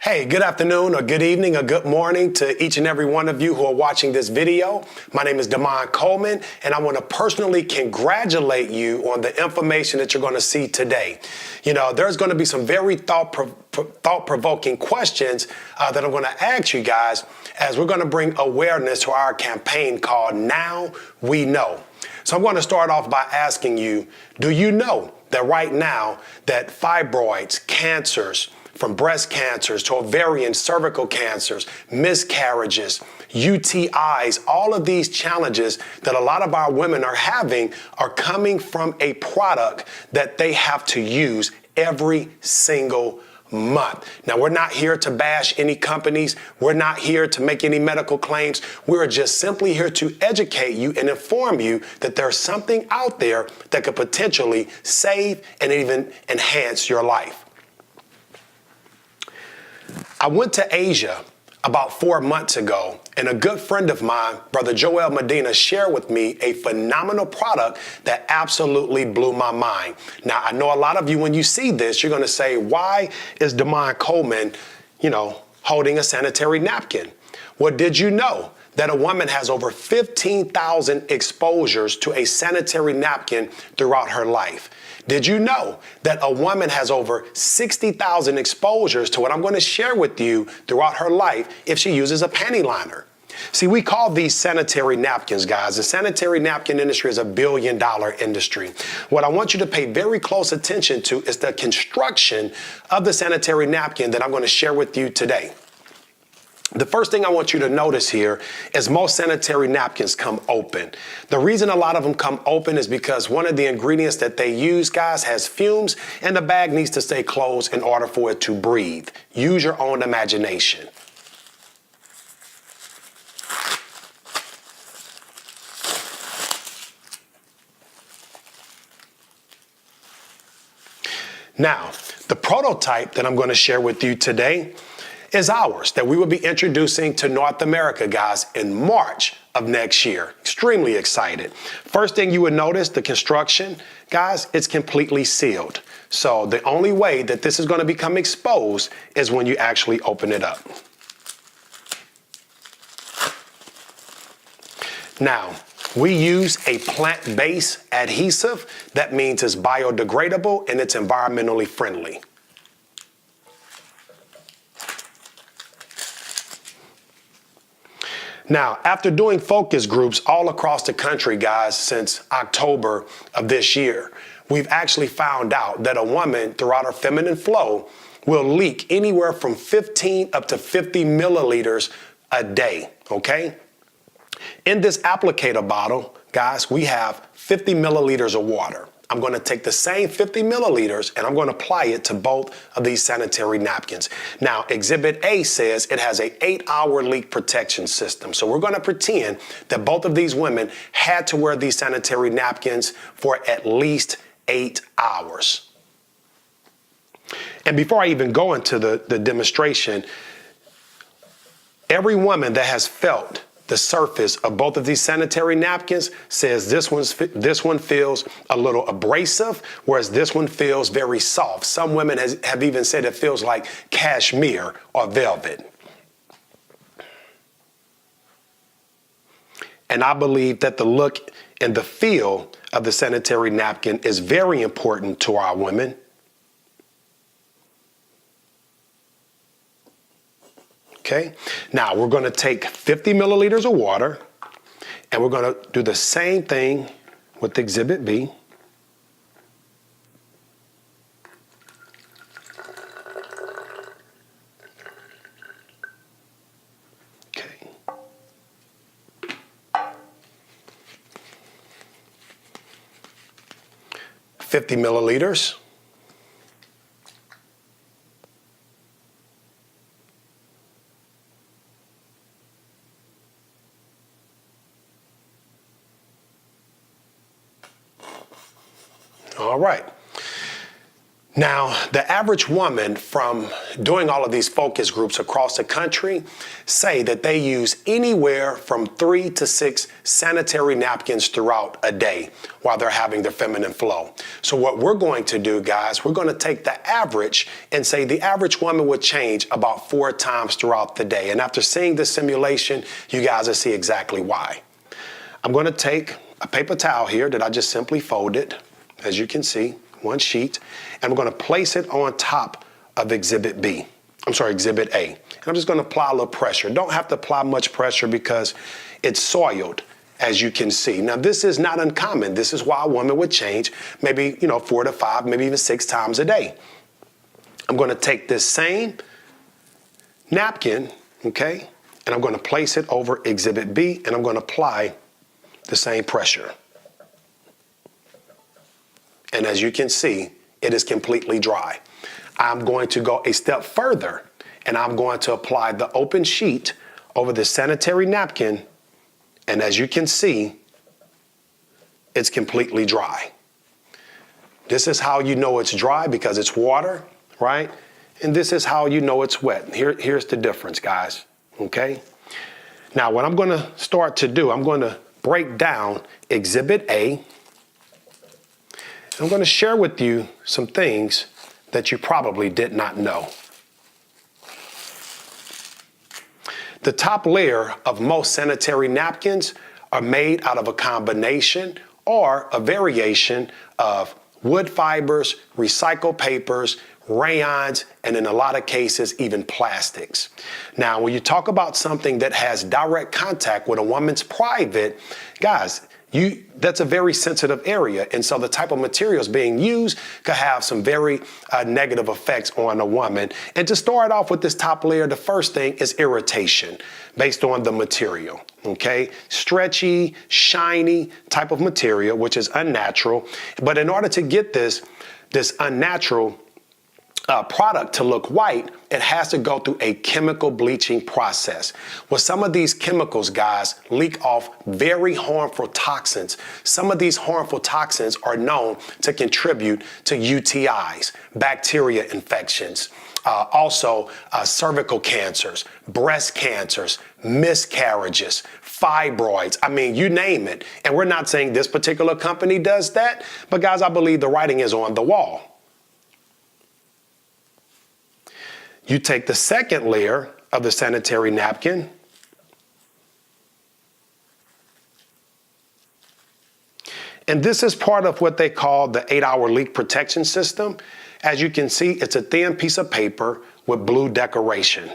Hey, good afternoon or good evening or good morning to each and every one of you who are watching this video. My name is Damon Coleman, and I want to personally congratulate you on the information that you're going to see today. You know, there's going to be some very thought-provoking questions that I'm going to ask you guys as we're going to bring awareness to our campaign called Now We Know. So I'm going to start off by asking you, do you know that right now that fibroids, cancers, from breast cancers to ovarian, cervical cancers, miscarriages, UTIs, all of these challenges that a lot of our women are having are coming from a product that they have to use every single month. Now, we're not here to bash any companies. We're not here to make any medical claims. We're just simply here to educate you and inform you that there's something out there that could potentially save and even enhance your life. I went to Asia about 4 months ago, and a good friend of mine, Brother Joel Medina, shared with me a phenomenal product that absolutely blew my mind. Now, I know a lot of you, when you see this, you're going to say, why is Damon Coleman, holding a sanitary napkin? Well, did you know that a woman has over 15,000 exposures to a sanitary napkin throughout her life? Did you know that a woman has over 60,000 exposures to what I'm going to share with you throughout her life if she uses a panty liner? See, we call these sanitary napkins, guys. The sanitary napkin industry is a billion-dollar industry. What I want you to pay very close attention to is the construction of the sanitary napkin that I'm going to share with you today. The first thing I want you to notice here is most sanitary napkins come open. The reason a lot of them come open is because one of the ingredients that they use, guys, has fumes, and the bag needs to stay closed in order for it to breathe. Use your own imagination. Now, the prototype that I'm going to share with you today is ours, that we will be introducing to North America, guys, in March of next year. Extremely excited. First thing you would notice, the construction, guys, it's completely sealed. So the only way that this is going to become exposed is when you actually open it up. Now, we use a plant-based adhesive. That means it's biodegradable and it's environmentally friendly. Now, after doing focus groups all across the country, guys, since October of this year, we've actually found out that a woman throughout her feminine flow will leak anywhere from 15 up to 50 milliliters a day, okay? In this applicator bottle, guys, we have 50 milliliters of water. I'm going to take the same 50 milliliters and I'm going to apply it to both of these sanitary napkins. Now, Exhibit A says it has an 8-hour leak protection system. So we're going to pretend that both of these women had to wear these sanitary napkins for at least 8 hours. And before I even go into the demonstration, every woman that has felt the surface of both of these sanitary napkins says this one feels a little abrasive, whereas this one feels very soft. Some women have even said it feels like cashmere or velvet. And I believe that the look and the feel of the sanitary napkin is very important to our women. Okay, now we're going to take 50 milliliters of water and we're going to do the same thing with Exhibit B. Okay. 50 milliliters. All right. Now, the average woman from doing all of these focus groups across the country say that they use anywhere from 3 to 6 sanitary napkins throughout a day while they're having their feminine flow. So what we're going to do, guys, we're going to take the average and say the average woman would change about 4 times throughout the day. And after seeing this simulation, you guys will see exactly why. I'm going to take a paper towel here that I just simply folded, as you can see. One sheet, and we're going to place it on top of Exhibit A. And I'm just going to apply a little pressure. Don't have to apply much pressure because it's soiled, as you can see. Now, this is not uncommon. This is why a woman would change maybe, 4 to 5, maybe even 6 times a day. I'm going to take this same napkin, okay, and I'm going to place it over Exhibit B, and I'm going to apply the same pressure. And as you can see, it is completely dry. I'm going to go a step further, and I'm going to apply the open sheet over the sanitary napkin. And as you can see, it's completely dry. This is how you know it's dry, because it's water, right? And this is how you know it's wet. Here's the difference, guys, okay? Now, what I'm going to start to do, I'm going to break down Exhibit A. I'm going to share with you some things that you probably did not know. The top layer of most sanitary napkins are made out of a combination or a variation of wood fibers, recycled papers, rayons, and in a lot of cases, even plastics. Now, when you talk about something that has direct contact with a woman's private, guys, that's a very sensitive area. And so the type of materials being used could have some very negative effects on a woman. And to start off with this top layer, the first thing is irritation based on the material, okay? Stretchy, shiny type of material, which is unnatural. But in order to get this unnatural product to look white, it has to go through a chemical bleaching process. Well, some of these chemicals, guys, leak off very harmful toxins. Some of these harmful toxins are known to contribute to UTIs, bacteria infections, also cervical cancers, breast cancers, miscarriages, fibroids. I mean, you name it. And we're not saying this particular company does that, but guys, I believe the writing is on the wall. You take the second layer of the sanitary napkin, and this is part of what they call the 8-hour leak protection system. As you can see, it's a thin piece of paper with blue decoration.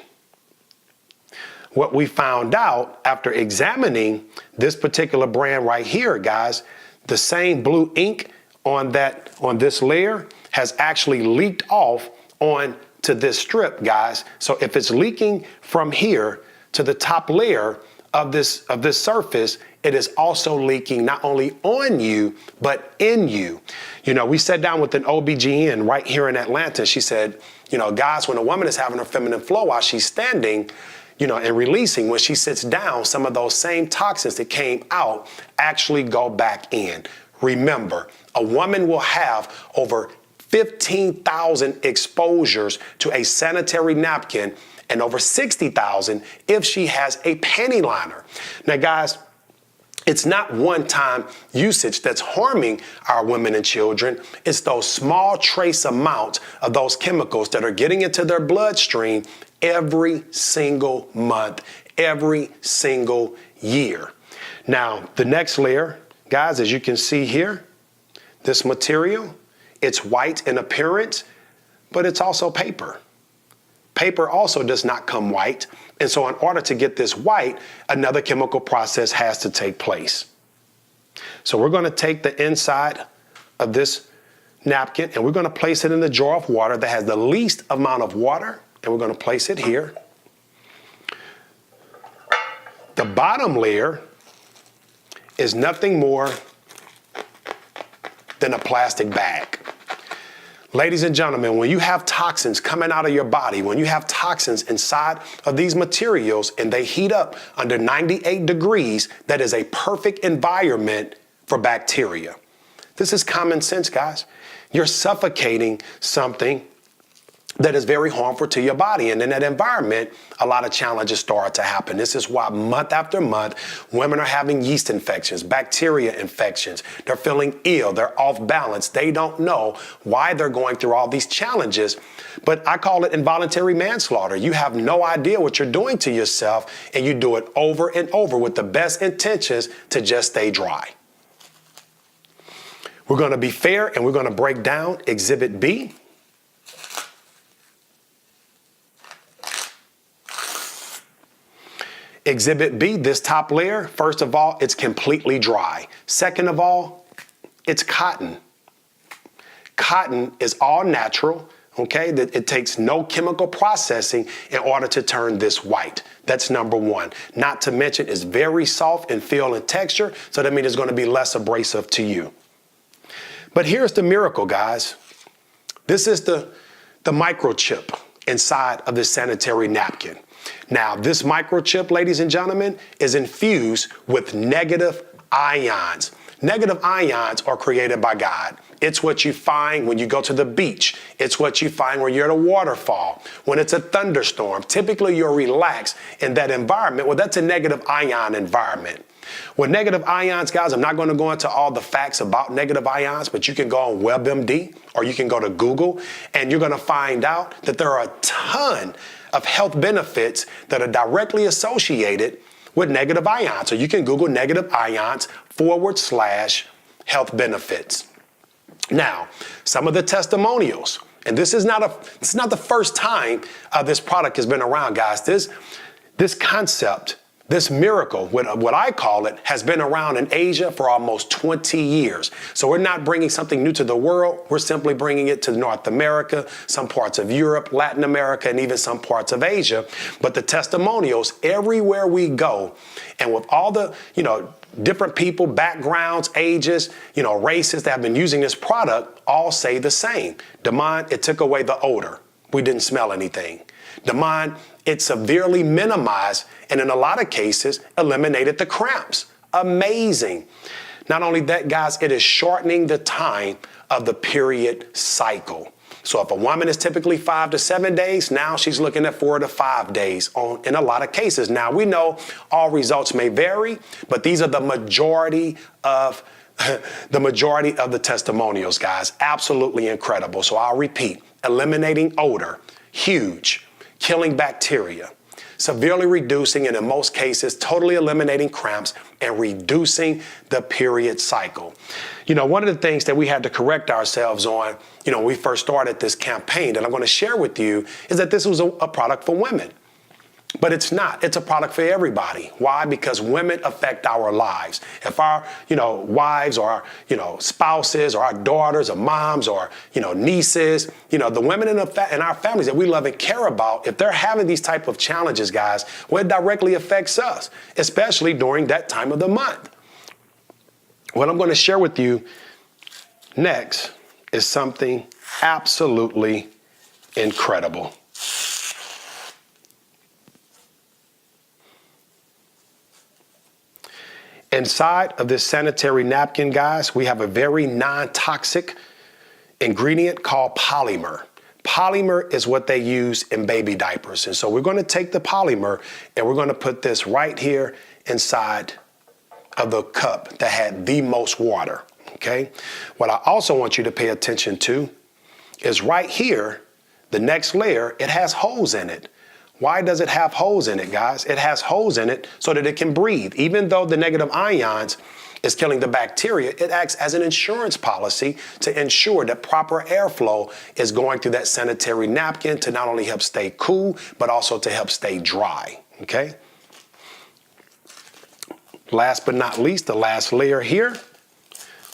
What we found out after examining this particular brand right here, guys, the same blue ink on this layer has actually leaked off on to this strip, guys. So if it's leaking from here to the top layer of this surface, it is also leaking not only on you, but in you. You know, we sat down with an OBGYN right here in Atlanta. She said, guys, when a woman is having her feminine flow while she's standing, and releasing, when she sits down, some of those same toxins that came out actually go back in. Remember, a woman will have over 15,000 exposures to a sanitary napkin and over 60,000 if she has a panty liner. Now, guys, it's not one-time usage that's harming our women and children. It's those small trace amounts of those chemicals that are getting into their bloodstream every single month, every single year. Now, the next layer, guys, as you can see here, this material, it's white in appearance, but it's also paper. Paper also does not come white. And so in order to get this white, another chemical process has to take place. So we're going to take the inside of this napkin and we're going to place it in the jar of water that has the least amount of water. And we're going to place it here. The bottom layer is nothing more than a plastic bag. Ladies and gentlemen, when you have toxins coming out of your body, when you have toxins inside of these materials and they heat up under 98 degrees, that is a perfect environment for bacteria. This is common sense, guys. you're suffocating something that is very harmful to your body. And in that environment, a lot of challenges start to happen. This is why month after month, women are having yeast infections, bacteria infections. They're feeling ill. They're off balance. They don't know why they're going through all these challenges. But I call it involuntary manslaughter. You have no idea what you're doing to yourself, and you do it over and over with the best intentions to just stay dry. We're going to be fair, and we're going to break down Exhibit B. Exhibit B, this top layer, first of all, it's completely dry. Second of all, it's cotton. Cotton is all natural, okay? It takes no chemical processing in order to turn this white. That's number one. Not to mention it's very soft in feel and texture, so that means it's going to be less abrasive to you. But here's the miracle, guys. This is the microchip inside of this sanitary napkin. Now, this microchip, ladies and gentlemen, is infused with negative ions. Negative ions are created by God. It's what you find when you go to the beach. It's what you find when you're at a waterfall. When it's a thunderstorm, typically you're relaxed in that environment. Well, that's a negative ion environment. With negative ions, guys, I'm not going to go into all the facts about negative ions, but you can go on WebMD or you can go to Google, and you're going to find out that there are a ton of health benefits that are directly associated with negative ions. So you can Google negative ions /health benefits. Now, some of the testimonials, and this is not the first time this product has been around, guys. This concept, this miracle, what I call it, has been around in Asia for almost 20 years. So we're not bringing something new to the world. We're simply bringing it to North America, some parts of Europe, Latin America, and even some parts of Asia. But the testimonials everywhere we go, and with all the, different people, backgrounds, ages, races that have been using this product, all say the same. Damon, it took away the odor. We didn't smell anything. Damon, it severely minimized and in a lot of cases eliminated the cramps. Amazing. Not only that, guys, it is shortening the time of the period cycle. So if a woman is typically 5 to 7 days, now she's looking at 4 to 5 days in a lot of cases. Now we know all results may vary, but these are the majority of the testimonials, guys. Absolutely incredible. So I'll repeat, eliminating odor, huge. Killing bacteria, severely reducing and in most cases totally eliminating cramps and reducing the period cycle. One of the things that we had to correct ourselves on, when we first started this campaign that I'm going to share with you is that this was a product for women. But it's not. It's a product for everybody. Why? Because women affect our lives. If our, wives or our, spouses or our daughters or moms or, nieces, the women in our families that we love and care about, if they're having these type of challenges, guys, well, it directly affects us, especially during that time of the month. What I'm going to share with you next is something absolutely incredible. Inside of this sanitary napkin, guys, we have a very non-toxic ingredient called polymer. Polymer is what they use in baby diapers. And so we're going to take the polymer and we're going to put this right here inside of the cup that had the most water, okay? What I also want you to pay attention to is right here, the next layer, it has holes in it. Why does it have holes in it, guys? It has holes in it so that it can breathe. Even though the negative ions is killing the bacteria, it acts as an insurance policy to ensure that proper airflow is going through that sanitary napkin to not only help stay cool, but also to help stay dry, okay? Last but not least, the last layer here,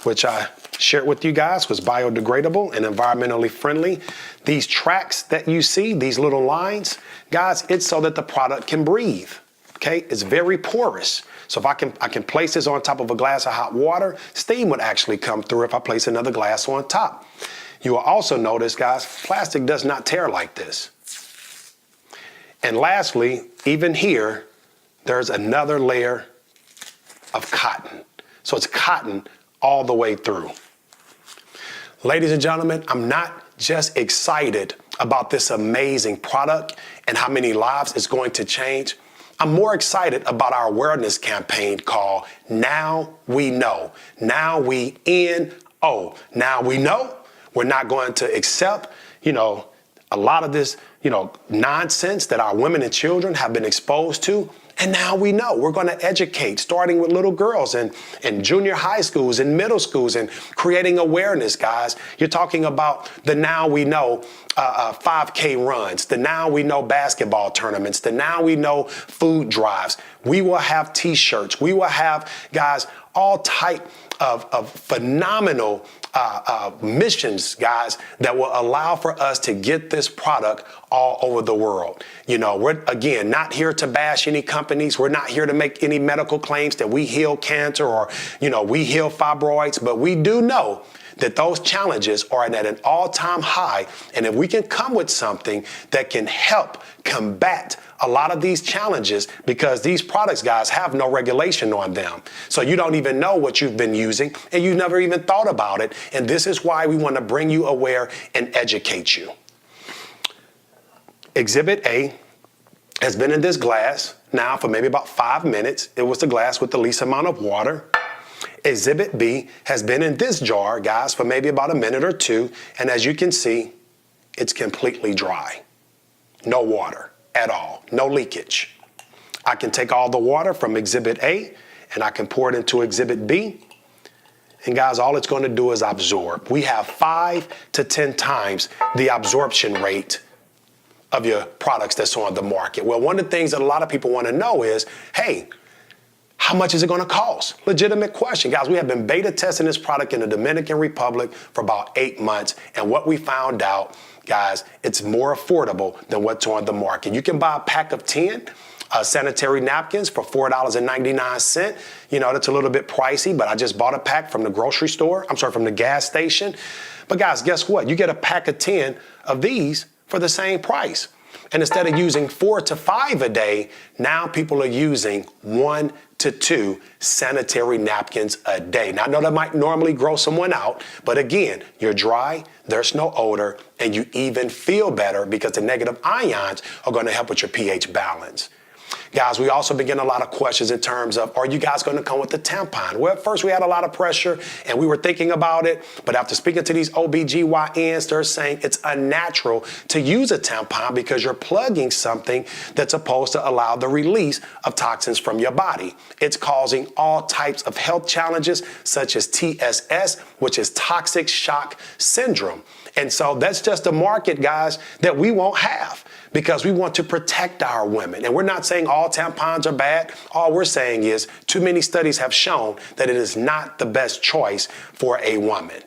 which I shared with you guys, was biodegradable and environmentally friendly. These tracks that you see, these little lines, guys, it's so that the product can breathe, okay? It's very porous. So if I can place this on top of a glass of hot water, steam would actually come through if I place another glass on top. You will also notice, guys, plastic does not tear like this. And lastly, even here, there's another layer of cotton. So it's cotton all the way through. Ladies and gentlemen, I'm not just excited about this amazing product and how many lives it's going to change. I'm more excited about our awareness campaign called Now We Know. Now we N-O. Now we know we're not going to accept, a lot of this, nonsense that our women and children have been exposed to. And now we know we're going to educate, starting with little girls and junior high schools and middle schools, and creating awareness, guys. You're talking about the Now We Know 5K runs, the Now We Know basketball tournaments, the Now We Know food drives. We will have T-shirts. We will have, guys, all type of phenomenal missions, guys, that will allow for us to get this product all over the world. We're, again, not here to bash any companies. We're not here to make any medical claims that we heal cancer or, we heal fibroids, but we do know that those challenges are at an all-time high. And if we can come with something that can help combat a lot of these challenges, because these products, guys, have no regulation on them. So you don't even know what you've been using, and you've never even thought about it. And this is why we want to bring you aware and educate you. Exhibit A has been in this glass now for maybe about 5 minutes. It was the glass with the least amount of water. Exhibit B has been in this jar, guys, for maybe about a minute or two. And as you can see, it's completely dry. No water at all, no leakage. I can take all the water from Exhibit A and I can pour it into Exhibit B. And guys, all it's going to do is absorb. We have 5 to 10 times the absorption rate of your products that's on the market. Well, one of the things that a lot of people want to know is, hey, how much is it going to cost? Legitimate question. Guys, we have been beta testing this product in the Dominican Republic for about 8 months. And what we found out, guys, it's more affordable than what's on the market. You can buy a pack of 10 sanitary napkins for $4.99. That's a little bit pricey, but I just bought a pack from the grocery store. From the gas station. But guys, guess what? You get a pack of 10 of these for the same price. And instead of using 4 to 5 a day, now people are using 1 to 2 sanitary napkins a day. Now, I know that might normally gross someone out, but again, you're dry, there's no odor, and you even feel better because the negative ions are going to help with your pH balance. Guys, we also begin a lot of questions in terms of, are you guys going to come with the tampon? Well, at first we had a lot of pressure and we were thinking about it. But after speaking to these OBGYNs, they're saying it's unnatural to use a tampon because you're plugging something that's supposed to allow the release of toxins from your body. It's causing all types of health challenges such as TSS, which is toxic shock syndrome. And so that's just a market, guys, that we won't have, because we want to protect our women. And we're not saying all tampons are bad. All we're saying is too many studies have shown that it is not the best choice for a woman.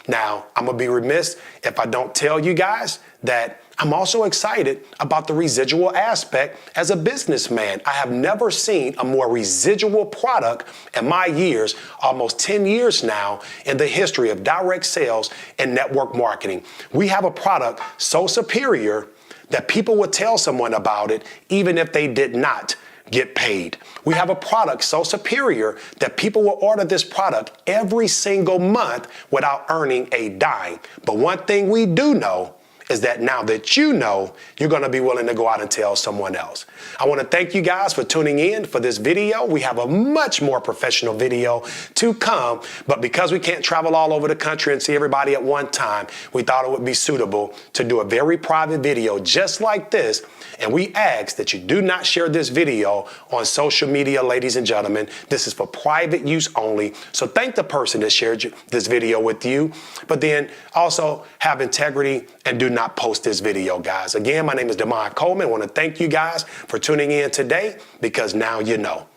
Now, I'm going to be remiss if I don't tell you guys that I'm also excited about the residual aspect as a businessman. I have never seen a more residual product in my years, almost 10 years now, in the history of direct sales and network marketing. We have a product so superior that people would tell someone about it even if they did not get paid. We have a product so superior that people will order this product every single month without earning a dime. But one thing we do know is that now that you know, you're going to be willing to go out and tell someone else. I want to thank you guys for tuning in for this video. We have a much more professional video to come, but because we can't travel all over the country and see everybody at one time, we thought it would be suitable to do a very private video just like this. And we ask that you do not share this video on social media, ladies and gentlemen. This is for private use only. So thank the person that shared this video with you, but then also have integrity and do not post this video, guys. Again, my name is Damon Coleman. I want to thank you guys for tuning in today, because now you know.